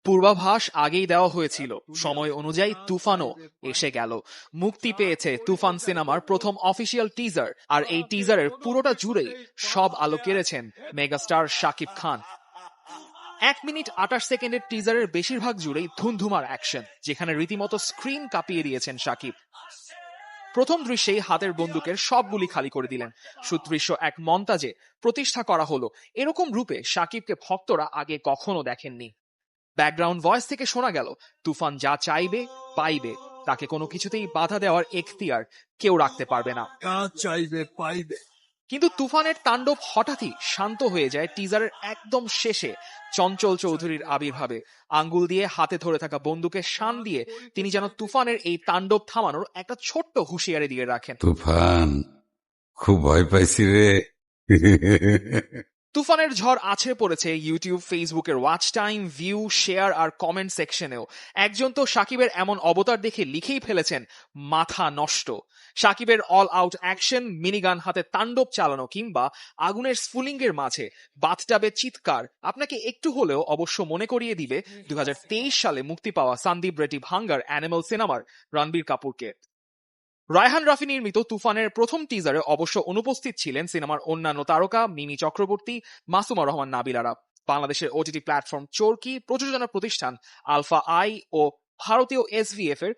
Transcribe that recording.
পূর্বাভাস আগেই দেওয়া হয়েছিল, সময় অনুযায়ী তুফানও এসে গেল। মুক্তি পেয়েছে তুফান সিনেমার প্রথম অফিসিয়াল টিজার, আর এই টিজারের পুরোটা জুড়েই সব আলো কেড়েছেন মেগাস্টার শাকিব খান। 1 মিনিট 28 সেকেন্ডের টিজারের বেশিরভাগ জুড়েই ধুমধুমার অ্যাকশন, যেখানে রীতিমতো স্ক্রিন কাঁপিয়ে দিয়েছেন শাকিব। প্রথম দৃশ্যেই হাতের বন্দুকের সব গুলি খালি করে দিলেন। সুদৃশ্য এক মন্তাজে প্রতিষ্ঠা করা হলো এরকম রূপে শাকিবকে ভক্তরা আগে কখনো দেখেননি। ব্যাকগ্রাউন্ড ভয়েস থেকে শোনা গেল, তুফান যা চাইবে পাইবে, তাকে কোনো কিছুতেই বাধা দেওয়ার এখতিয়ার কেউ রাখতে পারবে না। চাইবে পাইবে। কিন্তু তুফানের তাণ্ডব হঠাৎই শান্ত হয়ে যায় টিজারের একদম শেষে চঞ্চল চৌধুরীর আবির্ভাবে। আঙ্গুল দিয়ে হাতে ধরে থাকা বন্দুকের শান দিয়ে তিনি যেন তুফানের এই তাণ্ডব থামানোর একটা ছোট্ট হুঁশিয়ারি দিয়ে রাখেন। তুফান, খুব ভয় পাইছি রে। তুফানের ঝড় আছড়ে পড়েছে ইউটিউব, ফেসবুকের ওয়াচ টাইম, ভিউ, শেয়ার আর কমেন্ট সেকশনেও। একজন তো সাকিবের এমন অবতার দেখে লিখেই ফেলেছেন, মাথা নষ্ট। সাকিবের অল আউট অ্যাকশন, মিনিগান হাতে তাণ্ডব চালানো কিংবা আগুনের স্ফুলিঙ্গের মাঝে বাথটাবে চিৎকার আপনাকে একটু হলেও অবশ্য মনে করিয়ে দিবে 2023 সালে মুক্তি পাওয়া সন্দীপ রেড্ডি ভাঙ্গার অ্যানিমাল সিনেমার রণবীর কাপুরকে। রায়হান রাফি নির্মিত তুফানের প্রথম টিজারে অবশ্য অনুপস্থিত ছিলেন সিনেমার অন্যান্য তারকা মিমি চক্রবর্তী, মাসুমা রহমান নাবিলারা। বাংলাদেশের ওটিটি প্ল্যাটফর্ম চরকি, প্রযোজনা প্রতিষ্ঠান আলফা আই ও ভারতীয় এসভিএফ এর